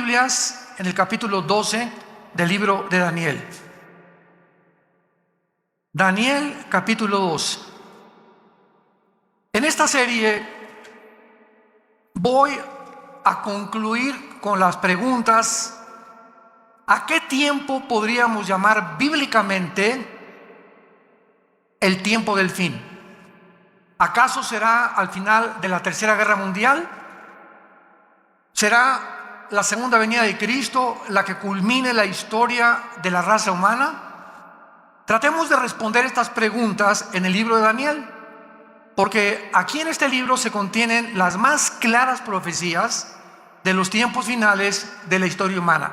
Biblias en el capítulo 12 del libro de Daniel. Daniel capítulo 2. En esta serie voy a concluir con las preguntas: ¿a qué tiempo podríamos llamar bíblicamente el tiempo del fin? ¿Acaso será al final de la Tercera Guerra Mundial? ¿Será la segunda venida de Cristo la que culmine la historia de la raza humana? Tratemos de responder estas preguntas en el libro de Daniel, porque aquí en este libro se contienen las más claras profecías de los tiempos finales de la historia humana.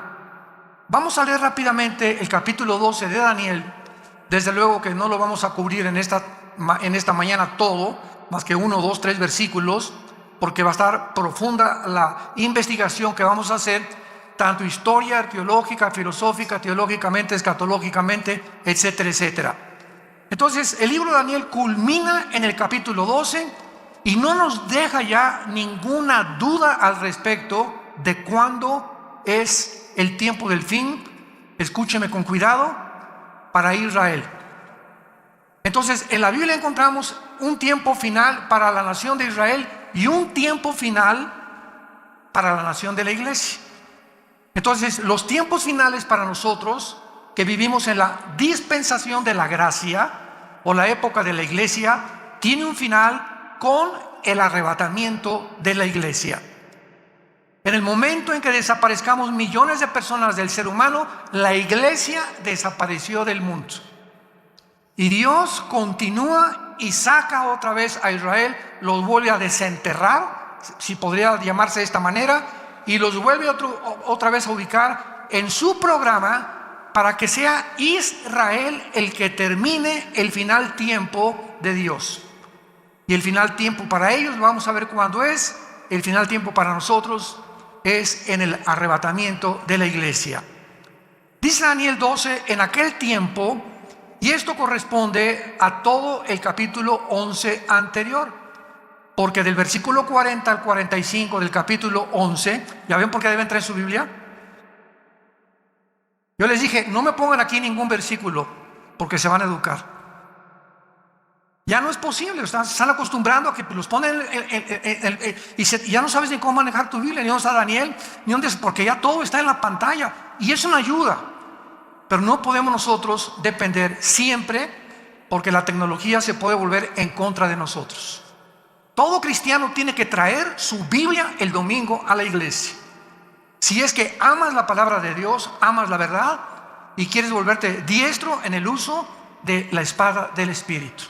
Vamos a leer rápidamente el capítulo 12 de Daniel. Desde luego que no lo vamos a cubrir en esta mañana todo, más que 1, 2, 3 versículos, porque va a estar profunda la investigación que vamos a hacer, tanto historia, arqueológica, filosófica, teológicamente, escatológicamente, etcétera, etcétera. Entonces, el libro de Daniel culmina en el capítulo 12 y no nos deja ya ninguna duda al respecto de cuándo es el tiempo del fin. Escúcheme con cuidado: para Israel. Entonces, en la Biblia encontramos un tiempo final para la nación de Israel y un tiempo final para la nación de la iglesia. Entonces, los tiempos finales para nosotros que vivimos en la dispensación de la gracia o la época de la iglesia, tiene un final con el arrebatamiento de la iglesia. En el momento en que desaparezcamos millones de personas del ser humano, la iglesia desapareció del mundo. Y Dios continúa y saca otra vez a Israel, los vuelve a desenterrar, si podría llamarse de esta manera, y los vuelve otra vez a ubicar en su programa para que sea Israel el que termine el final tiempo de Dios. Y el final tiempo para ellos, vamos a ver cuándo es. El final tiempo para nosotros es en el arrebatamiento de la iglesia. Dice Daniel 12, en aquel tiempo, y esto corresponde a todo el capítulo 11 anterior, porque del versículo 40 al 45 del capítulo 11, ¿ya ven por qué deben traer su Biblia? Yo les dije, no me pongan aquí ningún versículo, porque se van a educar. Ya no es posible, se están acostumbrando a que los ponen y ya no sabes ni cómo manejar tu Biblia, ni dónde está Daniel, ni dónde, porque ya todo está en la pantalla, y es una ayuda. Pero no podemos nosotros depender siempre, porque la tecnología se puede volver en contra de nosotros. Todo cristiano tiene que traer su Biblia el domingo a la iglesia. Si es que amas la palabra de Dios, amas la verdad y quieres volverte diestro en el uso de la espada del Espíritu.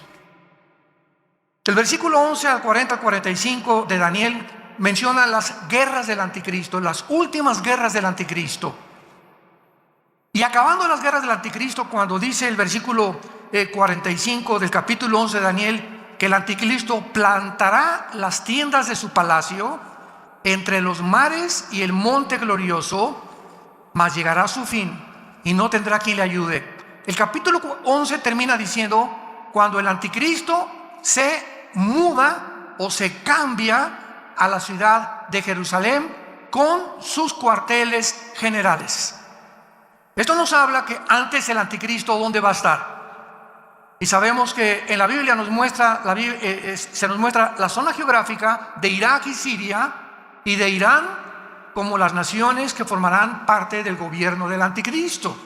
El versículo 11 al 40 al 45 de Daniel menciona las guerras del anticristo, las últimas guerras del anticristo. Y acabando las guerras del anticristo, cuando dice el versículo 45 del capítulo 11 de Daniel, que el anticristo plantará las tiendas de su palacio entre los mares y el monte glorioso, mas llegará a su fin y no tendrá quien le ayude. El capítulo 11 termina diciendo, cuando el anticristo se muda o se cambia a la ciudad de Jerusalén con sus cuarteles generales. Esto nos habla que antes el anticristo, ¿dónde va a estar? Y sabemos que en la Biblia se nos muestra la zona geográfica de Irak y Siria y de Irán como las naciones que formarán parte del gobierno del anticristo.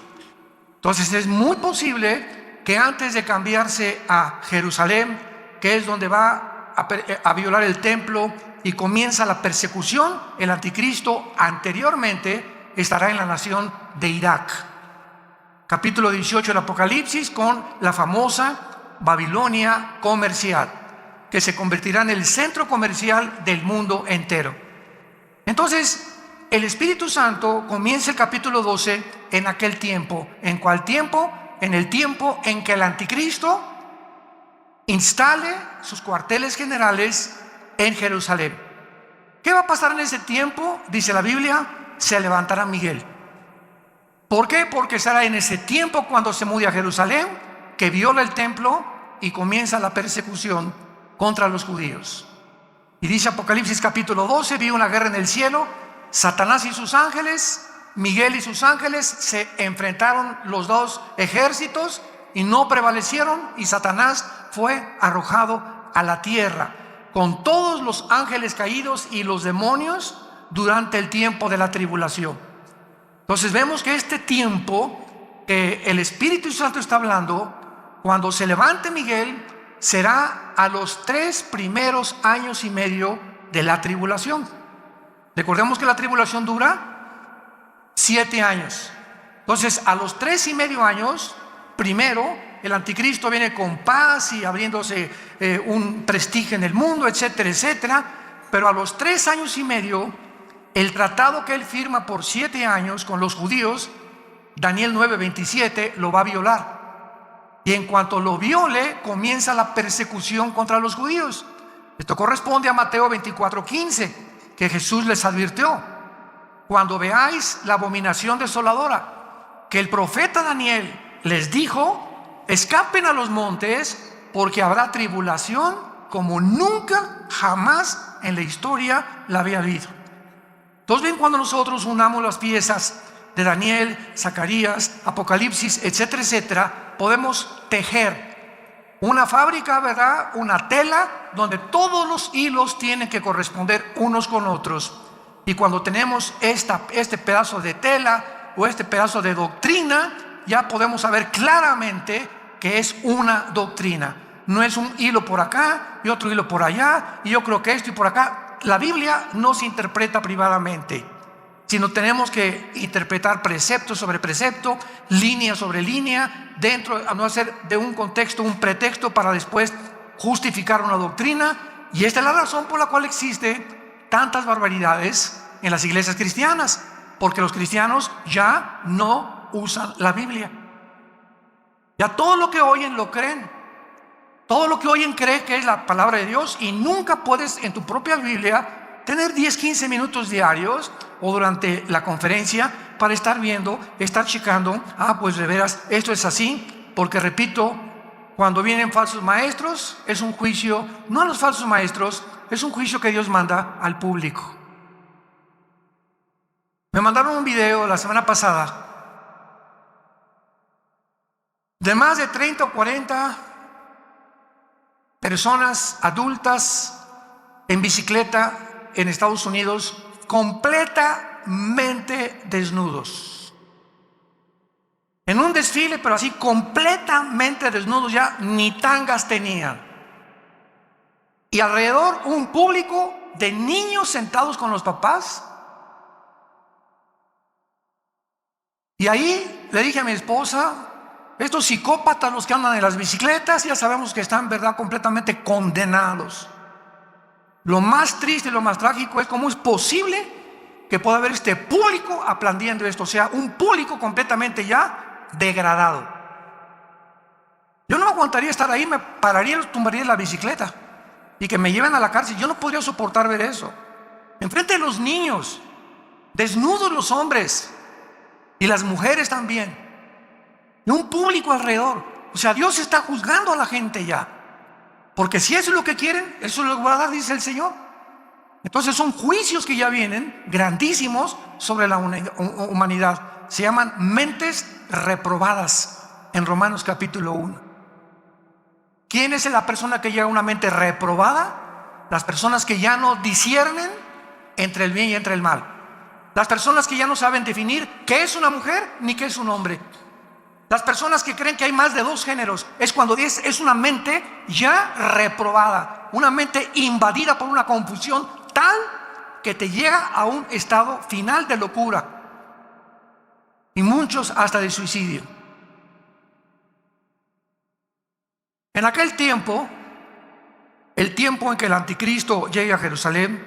Entonces es muy posible que antes de cambiarse a Jerusalén, que es donde va a violar el templo y comienza la persecución, el anticristo anteriormente estará en la nación de Irak. Capítulo 18 del Apocalipsis, con la famosa Babilonia comercial, que se convertirá en el centro comercial del mundo entero. Entonces, el Espíritu Santo comienza el capítulo 12 en aquel tiempo. ¿En cuál tiempo? En el tiempo en que el anticristo instale sus cuarteles generales en Jerusalén. ¿Qué va a pasar en ese tiempo? Dice la Biblia, se levantará Miguel. ¿Por qué? Porque será en ese tiempo cuando se mude a Jerusalén, que viola el templo y comienza la persecución contra los judíos. Y dice Apocalipsis capítulo 12, vi una guerra en el cielo, Satanás y sus ángeles, Miguel y sus ángeles, se enfrentaron los dos ejércitos y no prevalecieron, y Satanás fue arrojado a la tierra con todos los ángeles caídos y los demonios durante el tiempo de la tribulación. Entonces vemos que este tiempo que el Espíritu Santo está hablando, cuando se levante Miguel, será a los 3 primeros años y medio de la tribulación. Recordemos que la tribulación dura 7 años. Entonces, a los 3,5 años, primero, el anticristo viene con paz y abriéndose un prestigio en el mundo, etcétera, etcétera. Pero a los 3 años y medio, el tratado que él firma por 7 años con los judíos, Daniel 9:27, lo va a violar. Y en cuanto lo viole, comienza la persecución contra los judíos. Esto corresponde a Mateo 24:15, que Jesús les advirtió: cuando veáis la abominación desoladora, que el profeta Daniel les dijo, escapen a los montes, porque habrá tribulación como nunca jamás en la historia la había habido. Entonces ven, cuando nosotros unamos las piezas de Daniel, Zacarías, Apocalipsis, etcétera, etcétera, podemos tejer una fábrica, ¿verdad? Una tela donde todos los hilos tienen que corresponder unos con otros. Y cuando tenemos este pedazo de tela o este pedazo de doctrina, ya podemos saber claramente que es una doctrina. No es un hilo por acá y otro hilo por allá, y yo creo que esto y por acá. La Biblia no se interpreta privadamente, sino tenemos que interpretar precepto sobre precepto, línea sobre línea, dentro, a no hacer de un contexto un pretexto para después justificar una doctrina. Y esta es la razón por la cual existe tantas barbaridades en las iglesias cristianas, porque los cristianos ya no usan la Biblia. Ya todo lo que oyen lo creen. Todo lo que oyen creen que es la palabra de Dios, y nunca puedes en tu propia Biblia tener 10-15 minutos diarios o durante la conferencia para estar viendo, estar checando, pues de veras esto es así, porque repito, cuando vienen falsos maestros es un juicio, no a los falsos maestros, es un juicio que Dios manda al público. Me mandaron un video la semana pasada de más de 30 o 40 personas adultas en bicicleta en Estados Unidos, completamente desnudos, en un desfile, pero así completamente desnudos, ya ni tangas tenían, y alrededor un público de niños sentados con los papás. Y ahí le dije a mi esposa: estos psicópatas, los que andan en las bicicletas, ya sabemos que están, ¿verdad?, completamente condenados. Lo más triste y lo más trágico es cómo es posible que pueda haber este público aplaudiendo esto, o sea, un público completamente ya degradado. Yo no aguantaría estar ahí, me pararía y los tumbaría en la bicicleta y que me lleven a la cárcel. Yo no podría soportar ver eso. Enfrente de los niños, desnudos los hombres y las mujeres también, y un público alrededor. O sea, Dios está juzgando a la gente ya. Porque si eso es lo que quieren, eso lo va a dar, dice el Señor. Entonces son juicios que ya vienen, grandísimos, sobre la humanidad. Se llaman mentes reprobadas, en Romanos capítulo 1. ¿Quién es la persona que llega a una mente reprobada? Las personas que ya no disciernen entre el bien y entre el mal. Las personas que ya no saben definir qué es una mujer ni qué es un hombre. Las personas que creen que hay más de 2 géneros. Es cuando es una mente ya reprobada, una mente invadida por una confusión tal que te llega a un estado final de locura, y muchos hasta de suicidio. En aquel tiempo, el tiempo en que el anticristo llegue a Jerusalén,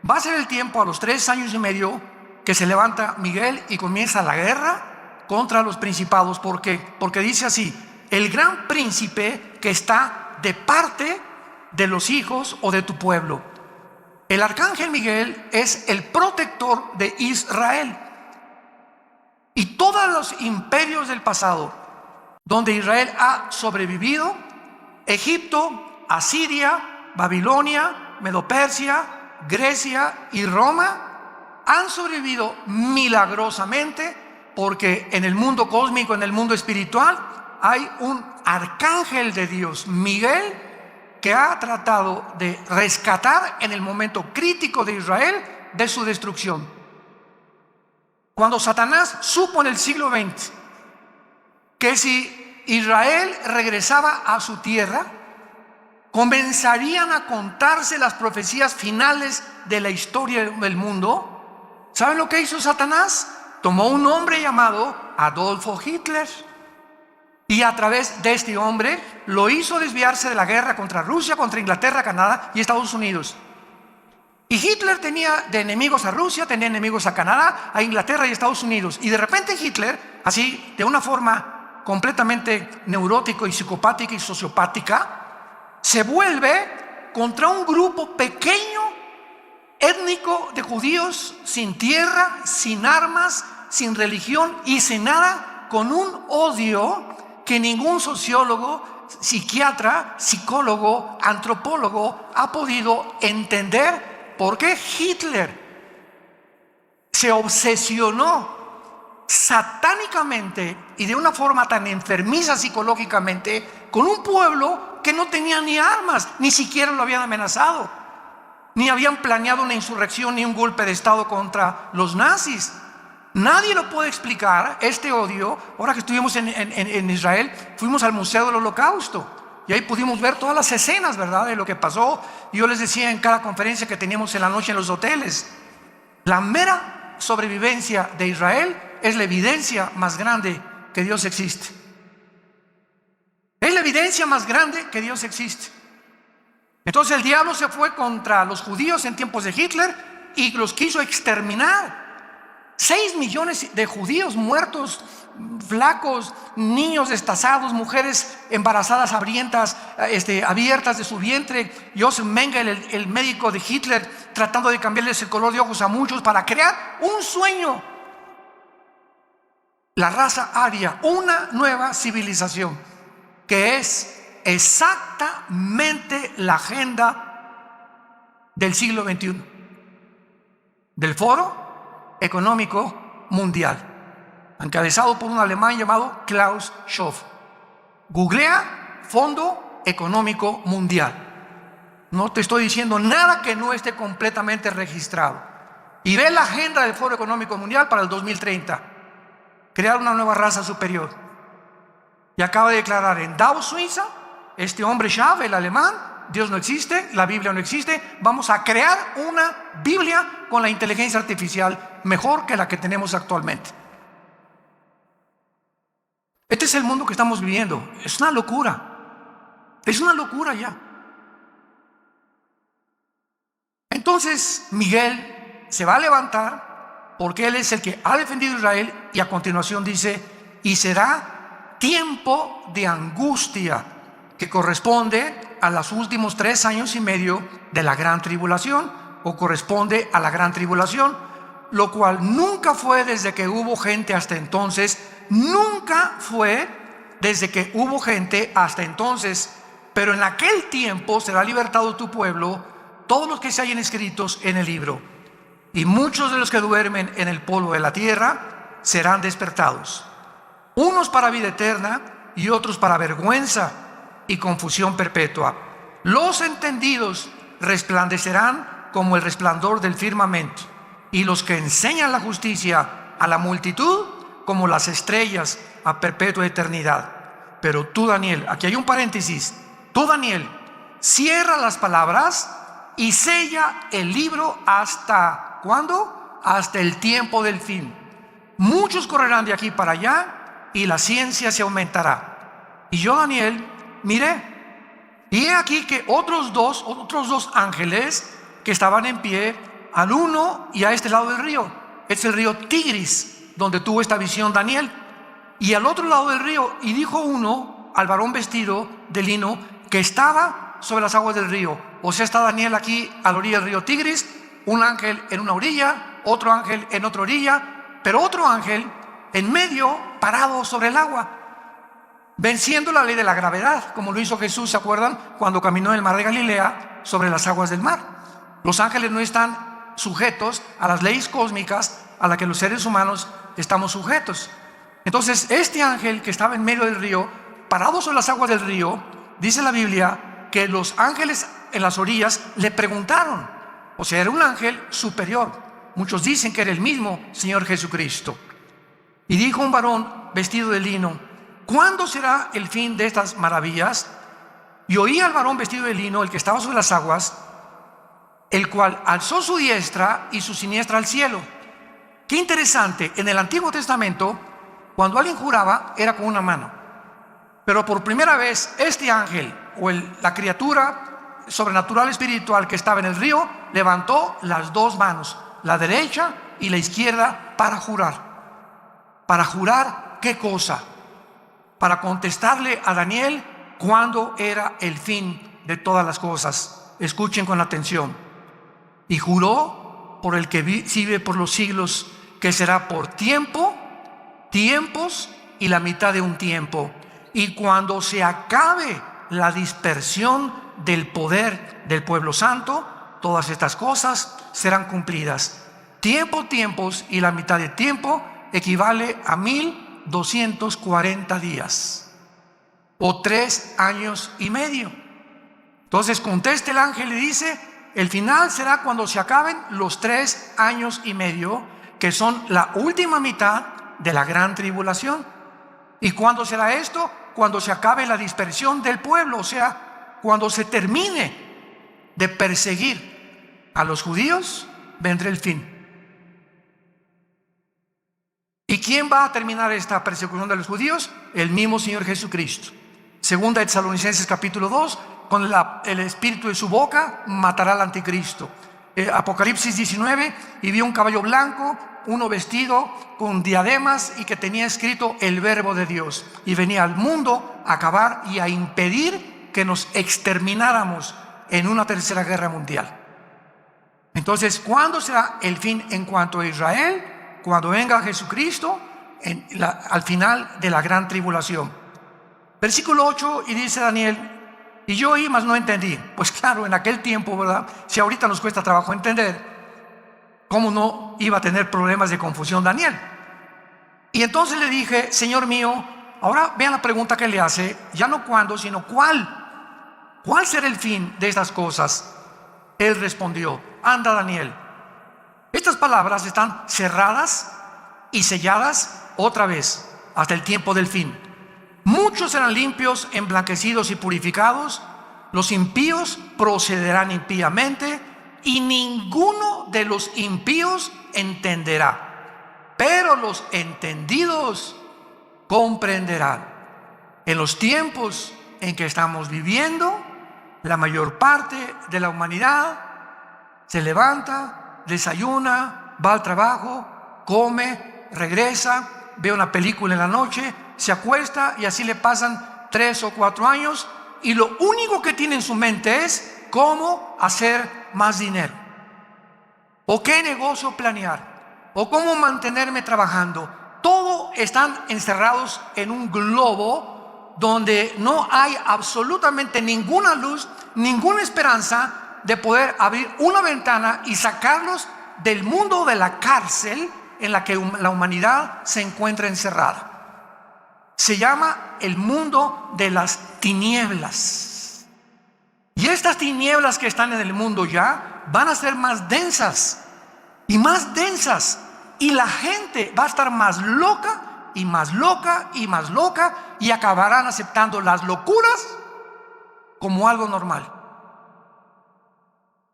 va a ser el tiempo, a los 3 años y medio, que se levanta Miguel y comienza la guerra contra los principados. ¿Por qué? Porque dice así: el gran príncipe que está de parte de los hijos o de tu pueblo. El arcángel Miguel es el protector de Israel. Y todos los imperios del pasado donde Israel ha sobrevivido, Egipto, Asiria, Babilonia, Medopersia, Grecia y Roma, han sobrevivido milagrosamente porque en el mundo cósmico, en el mundo espiritual, hay un arcángel de Dios, Miguel, que ha tratado de rescatar en el momento crítico de Israel de su destrucción. Cuando Satanás supo en el siglo XX que si Israel regresaba a su tierra, comenzarían a contarse las profecías finales de la historia del mundo, ¿saben lo que hizo Satanás? Tomó un hombre llamado Adolfo Hitler y a través de este hombre lo hizo desviarse de la guerra contra Rusia, contra Inglaterra, Canadá y Estados Unidos. Y Hitler tenía de enemigos a Rusia, tenía enemigos a Canadá, a Inglaterra y Estados Unidos. Y de repente Hitler, así de una forma completamente neurótica y psicopática y sociopática, se vuelve contra un grupo pequeño, étnico de judíos, sin tierra, sin armas, sin religión y sin nada, con un odio que ningún sociólogo, psiquiatra, psicólogo, antropólogo ha podido entender por qué Hitler se obsesionó satánicamente y de una forma tan enfermiza psicológicamente con un pueblo que no tenía ni armas, ni siquiera lo habían amenazado, ni habían planeado una insurrección ni un golpe de estado contra los nazis. Nadie lo puede explicar, este odio. Ahora que estuvimos en Israel, fuimos al Museo del Holocausto y ahí pudimos ver todas las escenas, ¿verdad?, de lo que pasó. Y yo les decía en cada conferencia que teníamos en la noche en los hoteles, la mera sobrevivencia de Israel es la evidencia más grande que Dios existe. Es la evidencia más grande que Dios existe. Entonces el diablo se fue contra los judíos en tiempos de Hitler y los quiso exterminar. 6 millones de judíos muertos, flacos, niños destazados, mujeres embarazadas abiertas de su vientre. Joseph Mengele, el médico de Hitler, tratando de cambiarles el color de ojos a muchos para crear un sueño. La raza aria, una nueva civilización que es exactamente la agenda del siglo XXI, del Foro Económico Mundial, encabezado por un alemán llamado Klaus Schwab. Googlea Fondo Económico Mundial. No te estoy diciendo nada que no esté completamente registrado. Y ve la agenda del Foro Económico Mundial para el 2030. Crear una nueva raza superior. Y acaba de declarar en Davos, Suiza, este hombre Schwab, el alemán: Dios no existe, la Biblia no existe, vamos a crear una Biblia con la inteligencia artificial mejor que la que tenemos actualmente. Este es el mundo que estamos viviendo. Es una locura ya. Entonces Miguel se va a levantar porque él es el que ha defendido a Israel, y a continuación dice: y será tiempo de angustia que corresponde a los últimos 3 años y medio de la gran tribulación, o corresponde a la gran tribulación, lo cual nunca fue desde que hubo gente hasta entonces, nunca fue desde que hubo gente hasta entonces, pero en aquel tiempo será libertado tu pueblo, todos los que se hayan escritos en el libro, y muchos de los que duermen en el polvo de la tierra serán despertados, unos para vida eterna y otros para vergüenza y confusión perpetua. Los entendidos resplandecerán como el resplandor del firmamento, y los que enseñan la justicia a la multitud como las estrellas a perpetua eternidad. Pero tú, Daniel, aquí hay un paréntesis, tú, Daniel, cierra las palabras y sella el libro ¿hasta cuándo? Hasta el tiempo del fin. Muchos correrán de aquí para allá y la ciencia se aumentará. Y yo, Daniel, miré, y he aquí que otros dos ángeles que estaban en pie, al uno y a este lado del río. Es el río Tigris, donde tuvo esta visión Daniel. Y al otro lado del río, y dijo uno al varón vestido de lino que estaba sobre las aguas del río. O sea, está Daniel aquí a la orilla del río Tigris, un ángel en una orilla, otro ángel en otra orilla, pero otro ángel en medio, parado sobre el agua, venciendo la ley de la gravedad, como lo hizo Jesús, ¿se acuerdan? Cuando caminó en el mar de Galilea sobre las aguas del mar. Los ángeles no están sujetos a las leyes cósmicas a las que los seres humanos estamos sujetos. Entonces, este ángel que estaba en medio del río, parado sobre las aguas del río, dice la Biblia que los ángeles en las orillas le preguntaron, o sea, era un ángel superior. Muchos dicen que era el mismo Señor Jesucristo. Y dijo un varón vestido de lino: ¿cuándo será el fin de estas maravillas? Y oí al varón vestido de lino, el que estaba sobre las aguas, el cual alzó su diestra y su siniestra al cielo. Qué interesante, en el Antiguo Testamento, cuando alguien juraba, era con una mano. Pero por primera vez, este ángel, o la criatura sobrenatural espiritual que estaba en el río, levantó las dos manos, la derecha y la izquierda, para jurar. ¿Para jurar qué cosa? Para contestarle a Daniel cuándo era el fin de todas las cosas. Escuchen con atención. Y juró por el que vive por los siglos, que será por tiempo, tiempos y la mitad de un tiempo. Y cuando se acabe la dispersión del poder del pueblo santo, todas estas cosas serán cumplidas. Tiempo, tiempos y la mitad de tiempo equivale a 1240 días o 3 años y medio. Entonces contesta el ángel y dice: el final será cuando se acaben los 3 años y medio, que son la última mitad de la gran tribulación. ¿Y cuándo será esto? Cuando se acabe la dispersión del pueblo, o sea, cuando se termine de perseguir a los judíos, vendrá el fin. ¿Y quién va a terminar esta persecución de los judíos? El mismo Señor Jesucristo. Segunda de Tesalonicenses capítulo 2, con el espíritu de su boca matará al anticristo. Apocalipsis 19, y vio un caballo blanco, uno vestido con diademas y que tenía escrito el verbo de Dios, y venía al mundo a acabar y a impedir que nos extermináramos en una tercera guerra mundial. Entonces, ¿cuándo será el fin en cuanto a Israel? Cuando venga Jesucristo al final de la gran tribulación. Versículo 8, y dice Daniel: y yo oí, mas no entendí. Pues claro, en aquel tiempo, ¿verdad? Si ahorita nos cuesta trabajo entender, ¿cómo no iba a tener problemas de confusión Daniel? Y entonces le dije: Señor mío, ahora vean la pregunta que le hace, ya no cuándo, sino cuál. ¿Cuál será el fin de estas cosas? Él respondió: anda, Daniel, estas palabras están cerradas y selladas otra vez hasta el tiempo del fin. Muchos serán limpios, emblanquecidos y purificados. Los impíos procederán impíamente, y ninguno de los impíos entenderá, pero los entendidos comprenderán. En los tiempos en que estamos viviendo, la mayor parte de la humanidad se levanta, desayuna, va al trabajo, come, regresa, ve una película en la noche, se acuesta, y así le pasan 3 o 4 años, y lo único que tiene en su mente es cómo hacer más dinero, o qué negocio planear, o cómo mantenerme trabajando. Todos están encerrados en un globo donde no hay absolutamente ninguna luz, ninguna esperanza de poder abrir una ventana y sacarlos del mundo de la cárcel en la que la humanidad se encuentra encerrada. Se llama el mundo de las tinieblas. Y estas tinieblas que están en el mundo ya van a ser más densas y más densas. Y la gente va a estar más loca y más loca y más loca, y acabarán aceptando las locuras como algo normal.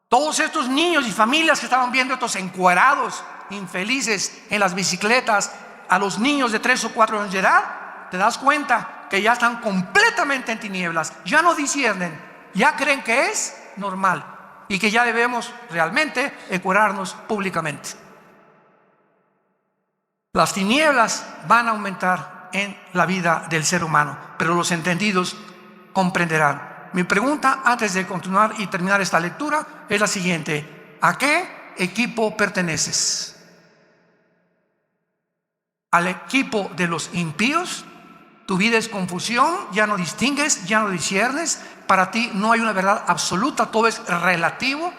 Todos estos niños y familias que estaban viendo estos encuerados infelices en las bicicletas, a los niños de 3 o 4 años de edad, te das cuenta que ya están completamente en tinieblas, ya no disciernen, ya creen que es normal y que ya debemos realmente encuerarnos públicamente. Las tinieblas van a aumentar en la vida del ser humano, pero los entendidos comprenderán. Mi pregunta antes de continuar y terminar esta lectura es la siguiente: ¿a qué equipo perteneces? ¿Al equipo de los impíos? Tu vida es confusión, ya no distingues, ya no disciernes, para ti no hay una verdad absoluta, todo es relativo.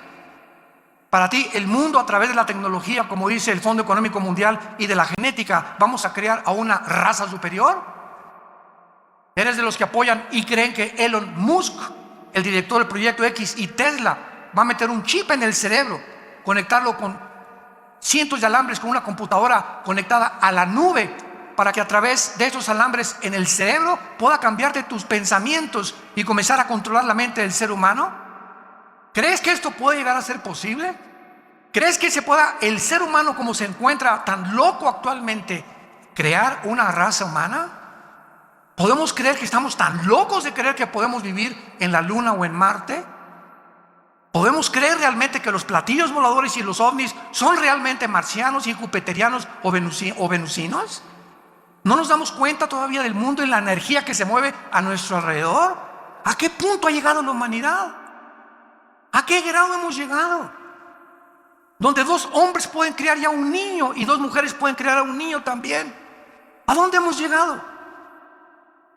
Para ti, el mundo a través de la tecnología, como dice el Fondo Económico Mundial, y de la genética, ¿vamos a crear a una raza superior? ¿Eres de los que apoyan y creen que Elon Musk, el director del Proyecto X, y Tesla va a meter un chip en el cerebro, conectarlo con cientos de alambres, con una computadora conectada a la nube, para que a través de esos alambres en el cerebro pueda cambiarte tus pensamientos y comenzar a controlar la mente del ser humano? ¿Crees que esto puede llegar a ser posible? ¿Crees que se pueda, el ser humano como se encuentra tan loco actualmente, crear una raza humana? ¿Podemos creer que estamos tan locos de creer que podemos vivir en la luna o en Marte? ¿Podemos creer realmente que los platillos voladores y los ovnis son realmente marcianos y jupiterianos o venusinos? ¿No nos damos cuenta todavía del mundo y la energía que se mueve a nuestro alrededor? ¿A qué punto ha llegado la humanidad? ¿A qué grado hemos llegado? Donde 2 hombres pueden criar ya un niño y 2 mujeres pueden criar a un niño también. ¿A dónde hemos llegado?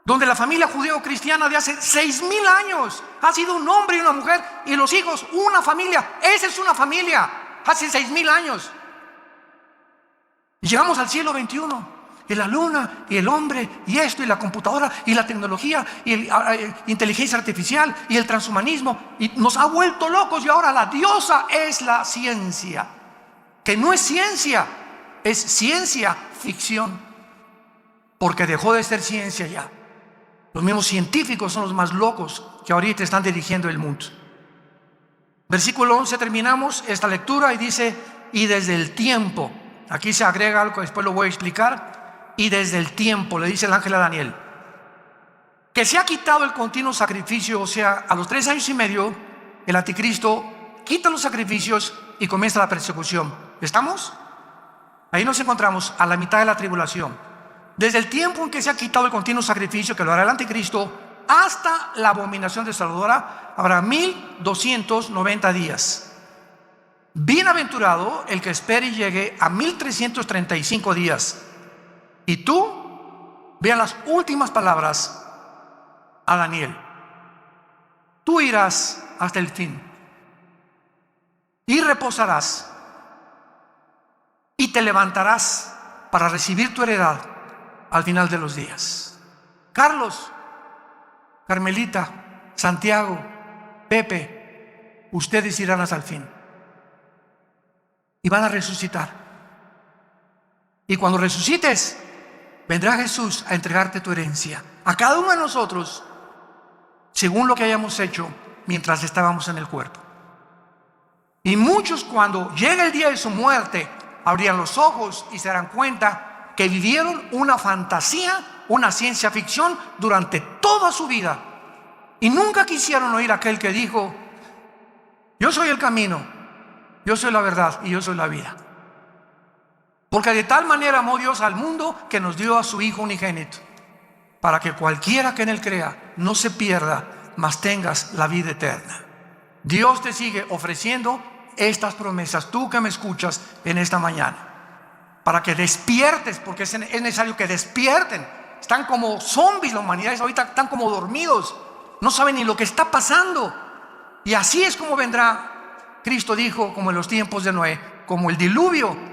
Donde la familia judeo-cristiana de hace 6,000 años ha sido un hombre y una mujer y los hijos, una familia. Esa es una familia, hace 6,000 años. Y llegamos al siglo XXI. Y la luna, y el hombre, y esto, y la computadora, y la tecnología, y la inteligencia artificial, y el transhumanismo, y nos ha vuelto locos. Y ahora la diosa es la ciencia, que no es ciencia, es ciencia ficción, porque dejó de ser ciencia ya. Los mismos científicos son los más locos que ahorita están dirigiendo el mundo. Versículo 11, terminamos esta lectura y dice: y desde el tiempo, aquí se agrega algo que después lo voy a explicar. Y desde el tiempo, le dice el ángel a Daniel, que se ha quitado el continuo sacrificio. O sea, a los 3 años y medio, el anticristo quita los sacrificios y comienza la persecución. ¿Estamos? Ahí nos encontramos a la mitad de la tribulación. Desde el tiempo en que se ha quitado el continuo sacrificio, que lo hará el anticristo, hasta la abominación desoladora, habrá 1290 días. Bienaventurado el que espere y llegue a 1335 días. Y tú, vean las últimas palabras a Daniel: tú irás hasta el fin y reposarás y te levantarás para recibir tu heredad al final de los días. Carlos, Carmelita, Santiago, Pepe, ustedes irán hasta el fin y van a resucitar. Y cuando resucites, vendrá Jesús a entregarte tu herencia a cada uno de nosotros, según lo que hayamos hecho mientras estábamos en el cuerpo. Y muchos, cuando llegue el día de su muerte, abrirán los ojos y se darán cuenta que vivieron una fantasía, una ciencia ficción durante toda su vida, y nunca quisieron oír a aquel que dijo: yo soy el camino, yo soy la verdad y yo soy la vida. Porque de tal manera amó Dios al mundo que nos dio a su Hijo unigénito, para que cualquiera que en Él crea no se pierda, mas tengas la vida eterna. Dios te sigue ofreciendo estas promesas, tú que me escuchas en esta mañana, para que despiertes, porque es necesario que despierten. Están como zombies la humanidad, ahorita están como dormidos, no saben ni lo que está pasando. Y así es como vendrá. Cristo dijo, como en los tiempos de Noé, como el diluvio,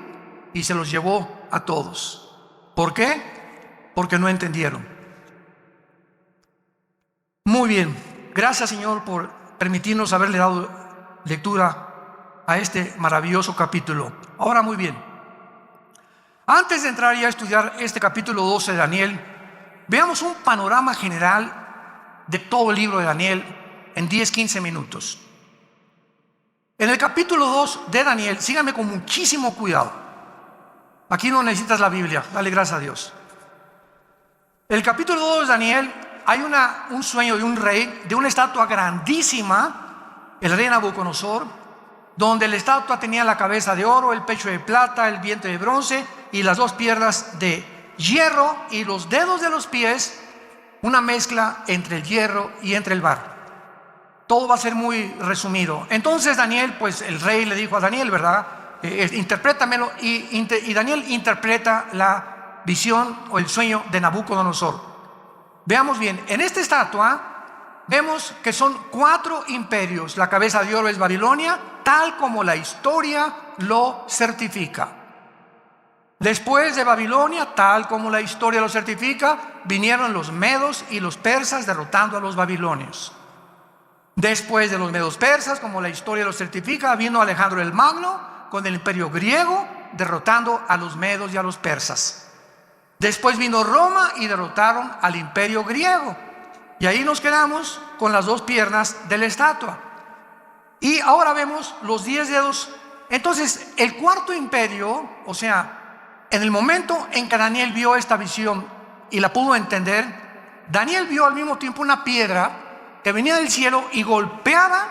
y se los llevó a todos. ¿Por qué? Porque no entendieron. Muy bien, gracias Señor por permitirnos haberle dado lectura a este maravilloso capítulo. Ahora, muy bien, antes de entrar ya a estudiar este capítulo 12 de Daniel, veamos un panorama general de todo el libro de Daniel en 10-15 minutos. En el capítulo 2 de Daniel, síganme con muchísimo cuidado. Aquí no necesitas la Biblia, dale gracias a Dios. El capítulo 2 de Daniel, hay un sueño de un rey, de una estatua grandísima, el rey Nabucodonosor, donde la estatua tenía la cabeza de oro, el pecho de plata, el vientre de bronce y las 2 piernas de hierro, y los dedos de los pies, una mezcla entre el hierro y entre el barro. Todo va a ser muy resumido. Entonces Daniel, pues el rey le dijo a Daniel, ¿verdad? Interprétamelo, y Daniel interpreta la visión o el sueño de Nabucodonosor. Veamos bien, en esta estatua vemos que son 4 imperios. La cabeza de oro es Babilonia, tal como la historia lo certifica. Después de Babilonia, tal como la historia lo certifica, vinieron los medos y los persas derrotando a los babilonios. Después de los medos persas, como la historia lo certifica, vino Alejandro el Magno con el imperio griego, derrotando a los medos y a los persas. Después vino Roma y derrotaron al imperio griego. Y ahí nos quedamos con las 2 piernas de la estatua. Y ahora vemos los 10 dedos. Entonces, el cuarto imperio, o sea, en el momento en que Daniel vio esta visión y la pudo entender, Daniel vio al mismo tiempo una piedra que venía del cielo y golpeaba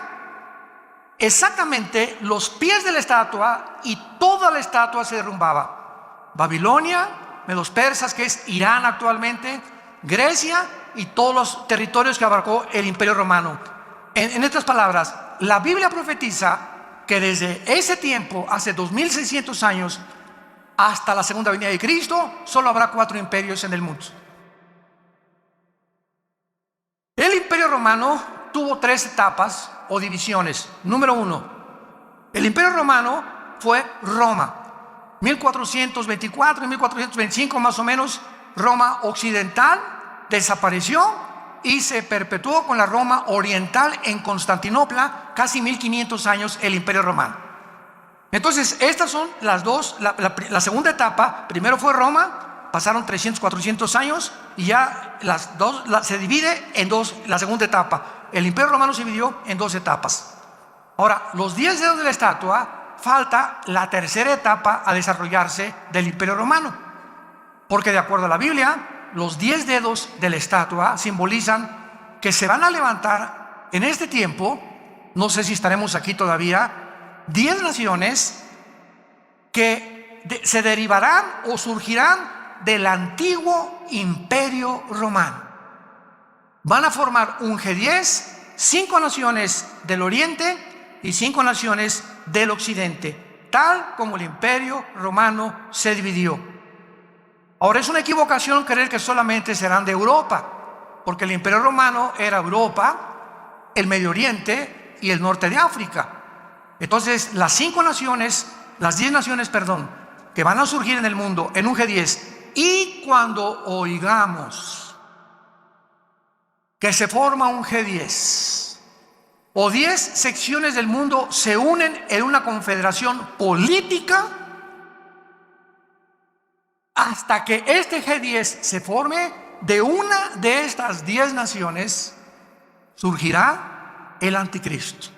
exactamente los pies de la estatua, y toda la estatua se derrumbaba. Babilonia, medos persas, que es Irán actualmente, Grecia y todos los territorios que abarcó el imperio romano. En otras palabras, la Biblia profetiza que desde ese tiempo, hace 2600 años, hasta la segunda venida de Cristo, solo habrá 4 imperios en el mundo. El imperio romano tuvo 3 etapas o divisiones. Número 1, el imperio romano fue Roma, 1424 y 1425 más o menos. Roma occidental desapareció y se perpetuó con la Roma oriental en Constantinopla, casi 1500 años el imperio romano. Entonces, estas son las dos, la segunda etapa. Primero fue Roma, pasaron 300, 400 años, y ya se divide en 2, la segunda etapa. El imperio romano se dividió en 2 etapas. Ahora, los 10 dedos de la estatua, falta la tercera etapa a desarrollarse del imperio romano. Porque de acuerdo a la Biblia, los 10 dedos de la estatua simbolizan que se van a levantar en este tiempo, no sé si estaremos aquí todavía, 10 naciones que se derivarán o surgirán del antiguo imperio romano. Van a formar un G10, 5 naciones del oriente y 5 naciones del occidente, tal como el imperio romano se dividió. Ahora, es una equivocación creer que solamente serán de Europa, porque el imperio romano era Europa, el Medio Oriente y el norte de África. Entonces, las 5 naciones, las 10 naciones, perdón, que van a surgir en el mundo en un G10, y cuando oigamos que se forma un G10 o 10 secciones del mundo se unen en una confederación política, hasta que este G10 se forme, de una de estas 10 naciones surgirá el anticristo.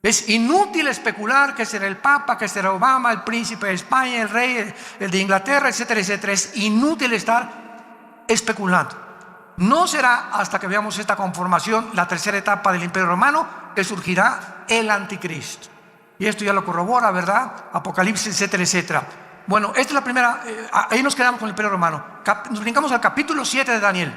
Es inútil especular que será el Papa, que será Obama, el príncipe de España, el rey, el de Inglaterra, etcétera, etcétera. Es inútil estar especulando. No será hasta que veamos esta conformación, la tercera etapa del imperio romano, que surgirá el anticristo. Y esto ya lo corrobora, ¿verdad? Apocalipsis, etcétera, etcétera. Bueno, esta es la primera, ahí nos quedamos con el imperio romano. Nos brincamos al capítulo 7 de Daniel.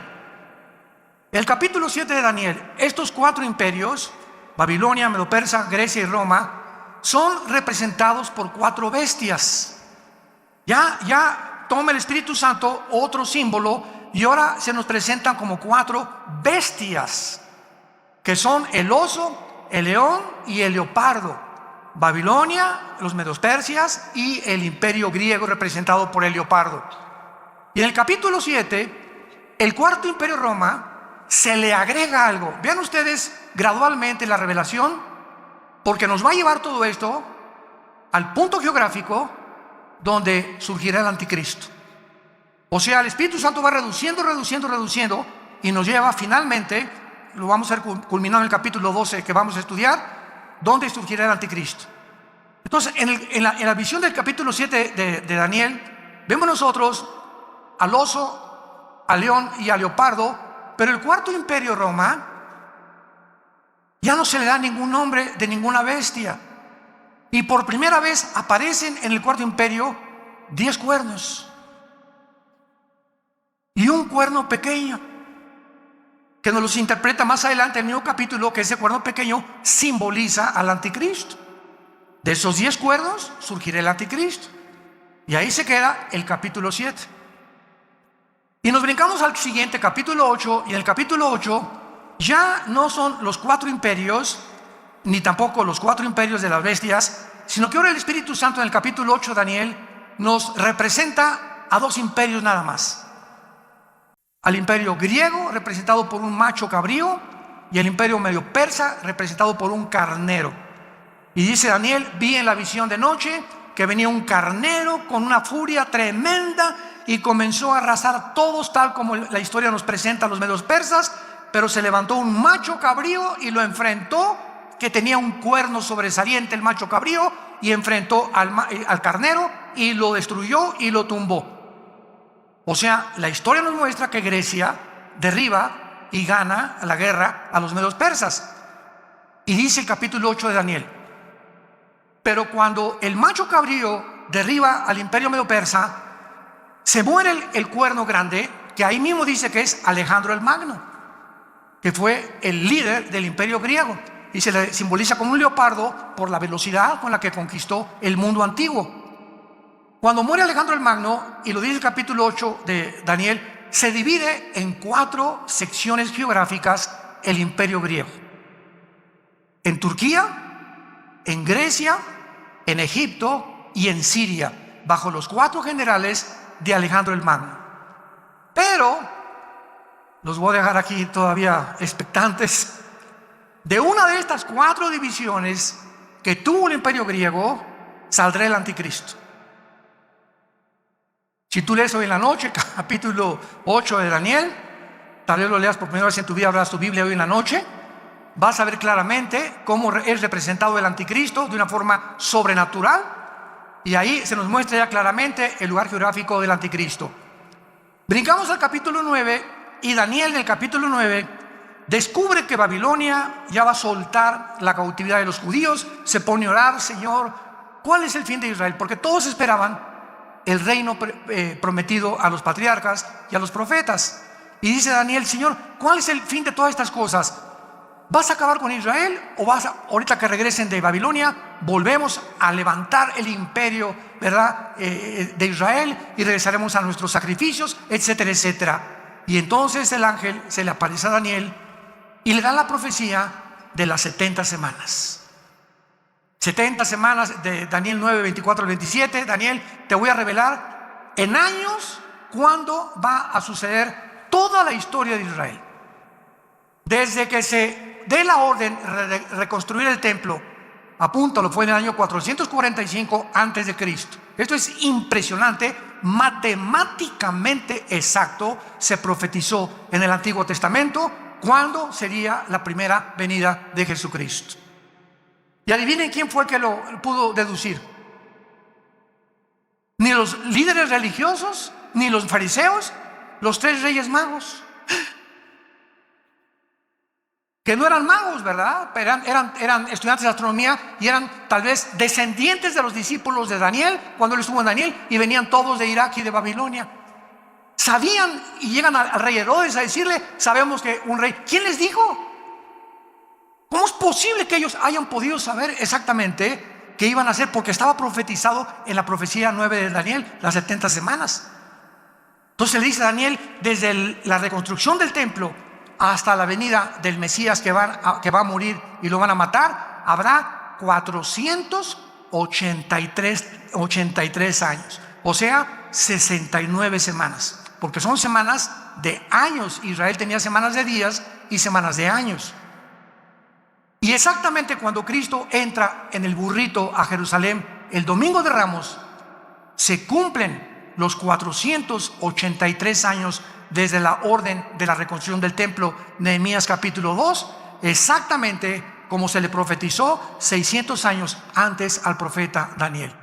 El capítulo 7 de Daniel, estos 4 imperios, Babilonia, Medo-Persa, Grecia y Roma, son representados por 4 bestias. Ya toma el Espíritu Santo otro símbolo, y ahora se nos presentan como 4 bestias, que son el oso, el león y el leopardo. Babilonia, los medos-persias y el imperio griego representado por el leopardo. Y en el capítulo 7, el cuarto imperio Roma, se le agrega algo. Vean ustedes gradualmente la revelación, porque nos va a llevar todo esto al punto geográfico donde surgirá el anticristo. O sea, el Espíritu Santo va reduciendo, y nos lleva finalmente, lo vamos a ver culminado en el capítulo 12 que vamos a estudiar, donde surgirá el anticristo. Entonces, en la visión del capítulo 7 de Daniel, vemos nosotros al oso, al león y al leopardo. Pero el cuarto imperio Roma ya no se le da ningún nombre de ninguna bestia, y por primera vez aparecen en el cuarto imperio 10 cuernos y un cuerno pequeño, que nos los interpreta más adelante en el mismo capítulo, que ese cuerno pequeño simboliza al anticristo. De esos 10 cuernos surgirá el anticristo, y ahí se queda el capítulo 7. Y nos brincamos al siguiente, capítulo 8, y en el capítulo 8 ya no son los 4 imperios, ni tampoco los 4 imperios de las bestias, sino que ahora el Espíritu Santo en el capítulo 8 de Daniel nos representa a 2 imperios nada más. Al imperio griego, representado por un macho cabrío, y el imperio medio persa, representado por un carnero. Y dice Daniel: vi en la visión de noche que venía un carnero con una furia tremenda y comenzó a arrasar a todos, tal como la historia nos presenta a los medios persas. Pero se levantó un macho cabrío y lo enfrentó, que tenía un cuerno sobresaliente el macho cabrío, y enfrentó al carnero y lo destruyó y lo tumbó. O sea, la historia nos muestra que Grecia derriba y gana la guerra a los medios persas. Y dice el capítulo 8 de Daniel: pero cuando el macho cabrío derriba al imperio medio persa, se muere el cuerno grande, que ahí mismo dice que es Alejandro el Magno, que fue el líder del imperio griego, y se le simboliza como un leopardo por la velocidad con la que conquistó el mundo antiguo. Cuando muere Alejandro el Magno, y lo dice el capítulo 8 de Daniel, se divide en 4 secciones geográficas el imperio griego: en Turquía, en Grecia, en Egipto y en Siria, bajo los 4 generales de Alejandro el Magno. Pero los voy a dejar aquí todavía expectantes. De una de estas 4 divisiones que tuvo el imperio griego, saldrá el anticristo. Si tú lees hoy en la noche, capítulo 8 de Daniel, tal vez lo leas por primera vez en tu vida, abras tu Biblia hoy en la noche, vas a ver claramente cómo es representado el anticristo de una forma sobrenatural, y ahí se nos muestra ya claramente el lugar geográfico del anticristo. Brincamos al capítulo 9, y Daniel en el capítulo 9 descubre que Babilonia ya va a soltar la cautividad de los judíos. Se pone a orar: Señor, ¿cuál es el fin de Israel? Porque todos esperaban el reino prometido a los patriarcas y a los profetas. Y dice Daniel: Señor, ¿cuál es el fin de todas estas cosas? ¿Vas a acabar con Israel, o ahorita que regresen de Babilonia, volvemos a levantar el imperio, ¿verdad?, de Israel, y regresaremos a nuestros sacrificios, etcétera, etcétera? Y entonces el ángel se le aparece a Daniel y le da la profecía de las 70 semanas. 70 semanas de Daniel 9, 24 al 27. Daniel, te voy a revelar en años cuándo va a suceder toda la historia de Israel. Desde que se dé la orden de reconstruir el templo, apúntalo, fue en el año 445 antes de Cristo. Esto es impresionante, matemáticamente exacto. Se profetizó en el Antiguo Testamento cuándo sería la primera venida de Jesucristo. Y adivinen quién fue que lo pudo deducir. Ni los líderes religiosos, ni los fariseos, los 3 reyes magos, que no eran magos, ¿verdad? Eran estudiantes de astronomía, y eran tal vez descendientes de los discípulos de Daniel cuando él estuvo en Daniel, y venían todos de Irak y de Babilonia. Sabían, y llegan al rey Herodes a decirle: sabemos que un rey. ¿Quién les dijo? ¿Cómo es posible que ellos hayan podido saber exactamente qué iban a hacer? Porque estaba profetizado en la profecía 9 de Daniel, las 70 semanas. Entonces le dice a Daniel: desde la reconstrucción del templo hasta la venida del Mesías que va a morir y lo van a matar, habrá 483 años, o sea, 69 semanas, porque son semanas de años. Israel tenía semanas de días y semanas de años. Y exactamente cuando Cristo entra en el burrito a Jerusalén el domingo de Ramos, se cumplen los 483 años desde la orden de la reconstrucción del templo, Nehemías capítulo 2, exactamente como se le profetizó 600 años antes al profeta Daniel.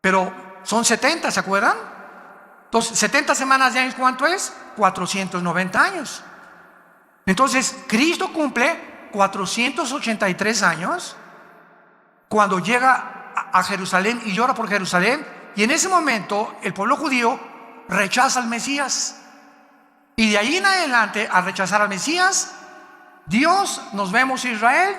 Pero son 70, ¿se acuerdan? Entonces, 70 semanas de años, ¿cuánto es? 490 años. Entonces, Cristo cumple 483 años cuando llega a Jerusalén y llora por Jerusalén, y en ese momento el pueblo judío rechaza al Mesías. Y de ahí en adelante, al rechazar al Mesías, Dios, nos vemos, Israel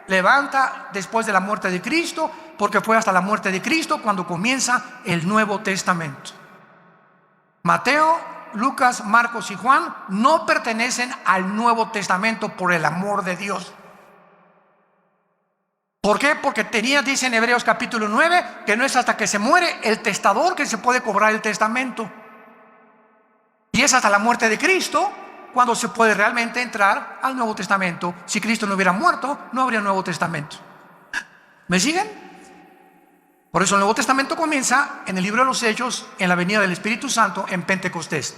levanta después de la muerte de Cristo, porque fue hasta la muerte de Cristo cuando comienza el Nuevo Testamento. Mateo Lucas, Marcos y Juan no pertenecen al Nuevo Testamento por el amor de Dios. ¿Por qué? Porque dice en Hebreos capítulo 9 que no es hasta que se muere el testador que se puede cobrar el testamento. Y es hasta la muerte de Cristo cuando se puede realmente entrar al Nuevo Testamento. Si Cristo no hubiera muerto, no habría Nuevo Testamento. ¿Me siguen? Por eso el Nuevo Testamento comienza en el libro de los Hechos, en la venida del Espíritu Santo, en Pentecostés.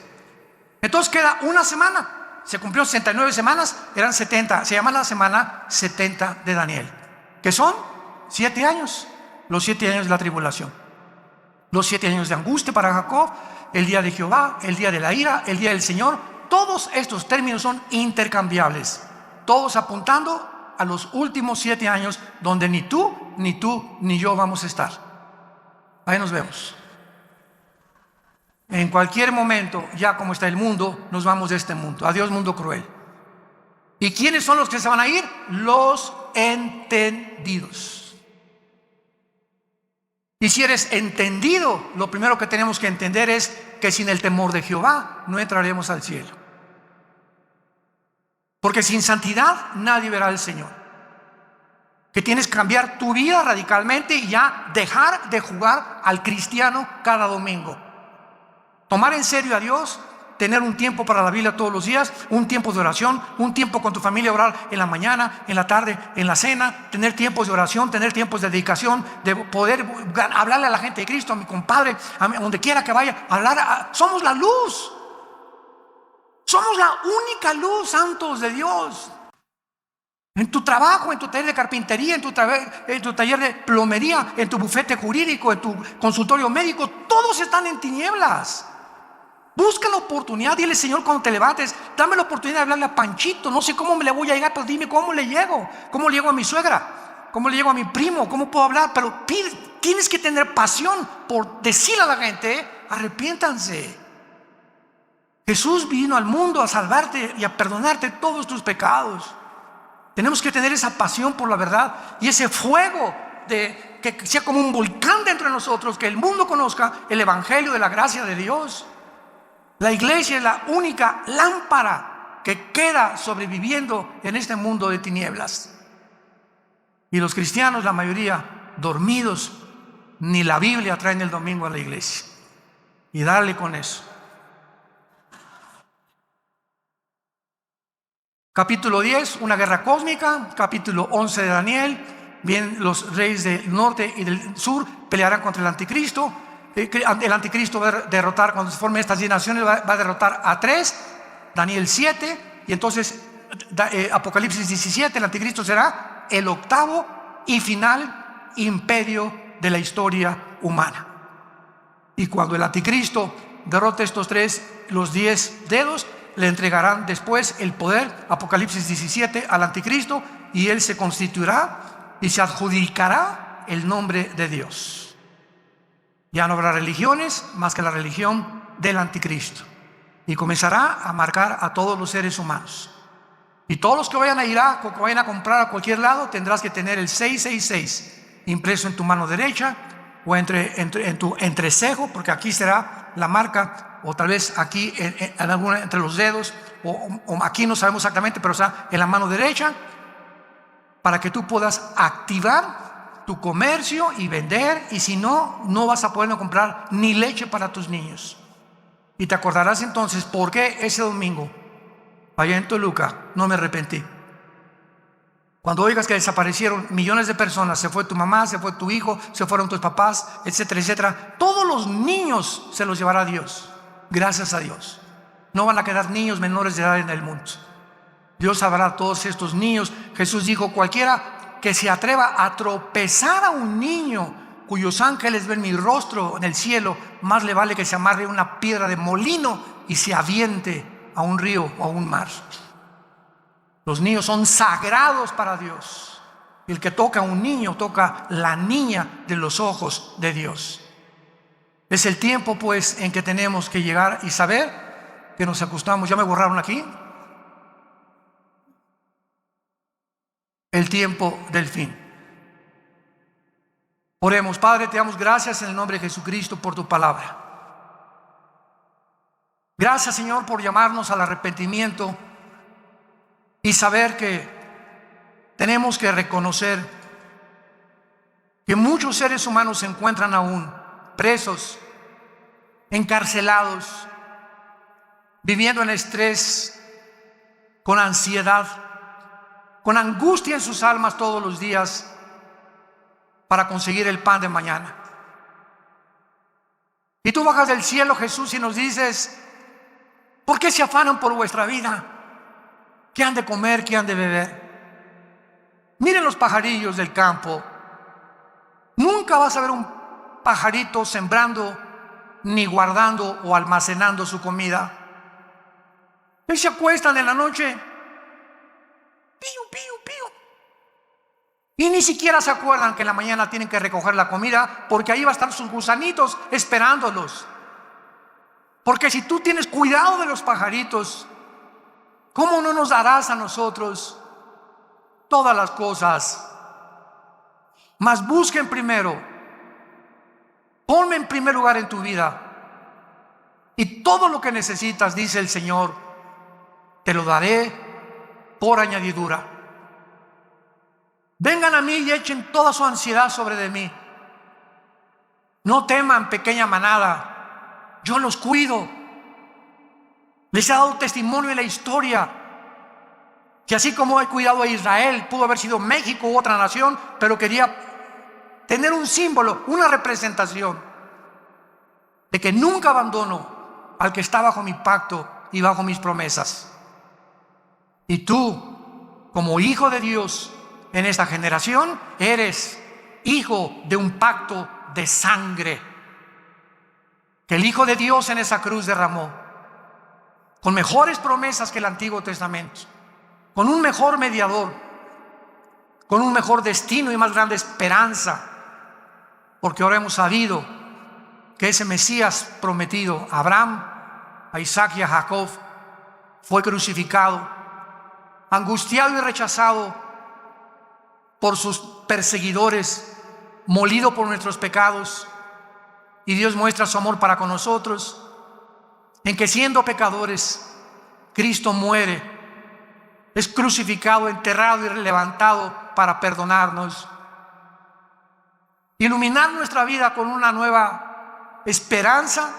Entonces queda una semana. Se cumplió 69 semanas, eran 70. Se llama la semana 70 de Daniel, que son 7 años. Los 7 años de la tribulación. Los 7 años de angustia para Jacob, el día de Jehová, el día de la ira, el día del Señor. Todos estos términos son intercambiables, todos apuntando a los últimos 7 años donde ni tú, ni yo vamos a estar. Ahí nos vemos. En cualquier momento, ya como está el mundo, nos vamos de este mundo. Adiós, mundo cruel. ¿Y quiénes son los que se van a ir? Los entendidos. Y si eres entendido, lo primero que tenemos que entender es que sin el temor de Jehová no entraremos al cielo. Porque sin santidad nadie verá al Señor. Que tienes que cambiar tu vida radicalmente y ya dejar de jugar al cristiano cada domingo. Tomar en serio a Dios, tener un tiempo para la Biblia todos los días, un tiempo de oración, un tiempo con tu familia, orar en la mañana, en la tarde, en la cena, tener tiempos de oración, tener tiempos de dedicación, de poder hablarle a la gente de Cristo, a mi compadre, a donde quiera que vaya, somos la luz. Somos la única luz, santos de Dios. En tu trabajo, en tu taller de carpintería, en tu taller de plomería, en tu bufete jurídico, en tu consultorio médico, todos están en tinieblas. Busca la oportunidad, dile: Señor, cuando te levantes, dame la oportunidad de hablarle a Panchito. No sé cómo me le voy a llegar, pero dime cómo le llego. ¿Cómo le llego a mi suegra? ¿Cómo le llego a mi primo? ¿Cómo puedo hablar? Pero tienes que tener pasión por decirle a la gente: arrepiéntanse. Jesús vino al mundo a salvarte y a perdonarte todos tus pecados. Tenemos que tener esa pasión por la verdad y ese fuego que sea como un volcán dentro de nosotros, que el mundo conozca el evangelio de la gracia de Dios. La iglesia es la única lámpara que queda sobreviviendo en este mundo de tinieblas. Y los cristianos, la mayoría, dormidos, ni la Biblia traen el domingo a la iglesia. Y darle con eso. Capítulo 10, una guerra cósmica. Capítulo 11 de Daniel. Bien, los reyes del norte y del sur pelearán contra el anticristo. El anticristo va a derrotar, cuando se formen estas 10 naciones, va a derrotar a 3. Daniel 7. Y entonces Apocalipsis 17, el anticristo será el octavo y final imperio de la historia humana. Y cuando el anticristo derrote estos 3, los 10 dedos, le entregarán después el poder, Apocalipsis 17, al anticristo, y él se constituirá y se adjudicará el nombre de Dios. Ya no habrá religiones más que la religión del anticristo, y comenzará a marcar a todos los seres humanos. Y todos los que vayan a Irak o que vayan a comprar a cualquier lado, tendrás que tener el 666 impreso en tu mano derecha o en tu entrecejo, porque aquí será la marca, o tal vez aquí en alguna, entre los dedos, o aquí no sabemos exactamente, pero está en la mano derecha, para que tú puedas activar tu comercio y vender. Y si no, no vas a poder comprar ni leche para tus niños. Y te acordarás entonces por qué ese domingo allá en Toluca no me arrepentí. Cuando oigas que desaparecieron millones de personas, se fue tu mamá, se fue tu hijo, se fueron tus papás, etcétera, etcétera, todos los niños se los llevará Dios. Gracias a Dios. No van a quedar niños menores de edad en el mundo. Dios sabrá a todos estos niños. Jesús dijo: cualquiera que se atreva a tropezar a un niño cuyos ángeles ven mi rostro en el cielo, más le vale que se amarre una piedra de molino y se aviente a un río o a un mar. Los niños son sagrados para Dios. Y el que toca a un niño toca la niña de los ojos de Dios. Es el tiempo, pues, en que tenemos que llegar y saber que nos acostamos. ¿Ya me borraron aquí? El tiempo del fin. Oremos. Padre, te damos gracias en el nombre de Jesucristo por tu palabra. Gracias, Señor, por llamarnos al arrepentimiento y saber que tenemos que reconocer que muchos seres humanos se encuentran aún presos, encarcelados, viviendo en estrés, con ansiedad, con angustia en sus almas todos los días para conseguir el pan de mañana. Y tú bajas del cielo, Jesús, y nos dices: ¿por qué se afanan por vuestra vida? ¿Qué han de comer? ¿Qué han de beber? Miren los pajarillos del campo. Nunca vas a ver un pajarito sembrando, ni guardando o almacenando su comida. Ellos se acuestan en la noche, pío, pío, pío, y ni siquiera se acuerdan que en la mañana tienen que recoger la comida, porque ahí va a estar sus gusanitos esperándolos. Porque si tú tienes cuidado de los pajaritos, ¿cómo no nos darás a nosotros todas las cosas? Mas busquen primero, ponme en primer lugar en tu vida, y todo lo que necesitas, dice el Señor, te lo daré por añadidura. Vengan a mí y echen toda su ansiedad sobre de mí. No teman, pequeña manada, yo los cuido. Les he dado testimonio en la historia que así como he cuidado a Israel, pudo haber sido México u otra nación, pero quería tener un símbolo, una representación de que nunca abandono al que está bajo mi pacto y bajo mis promesas. Y tú, como hijo de Dios en esta generación, eres hijo de un pacto de sangre que el Hijo de Dios en esa cruz derramó, con mejores promesas que el Antiguo Testamento, con un mejor mediador, con un mejor destino y más grande esperanza, porque ahora hemos sabido que ese Mesías prometido a Abraham, a Isaac y a Jacob fue crucificado, angustiado y rechazado por sus perseguidores, molido por nuestros pecados. Y Dios muestra su amor para con nosotros en que, siendo pecadores, Cristo muere, es crucificado, enterrado y levantado para perdonarnos, iluminar nuestra vida con una nueva esperanza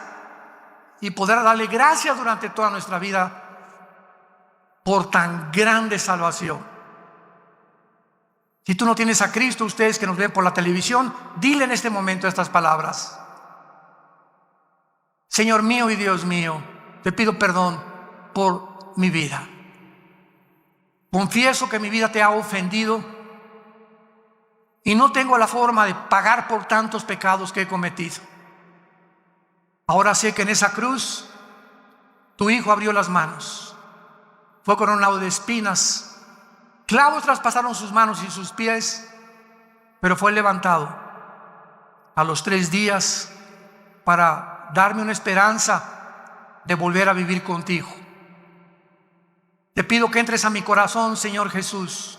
y poder darle gracias durante toda nuestra vida por tan grande salvación. Si tú no tienes a Cristo, ustedes que nos ven por la televisión, dile en este momento estas palabras: Señor mío y Dios mío, te pido perdón por mi vida. Confieso que mi vida te ha ofendido y no tengo la forma de pagar por tantos pecados que he cometido. Ahora sé que en esa cruz tu Hijo abrió las manos, fue coronado de espinas, clavos traspasaron sus manos y sus pies, pero fue levantado a los 3 días para darme una esperanza de volver a vivir contigo. Te pido que entres a mi corazón, Señor Jesús.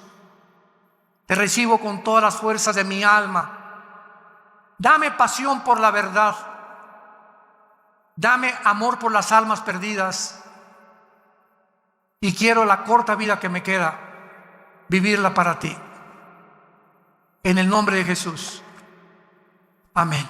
Te recibo con todas las fuerzas de mi alma. Dame pasión por la verdad. Dame amor por las almas perdidas. Y quiero la corta vida que me queda, vivirla para ti. En el nombre de Jesús. Amén.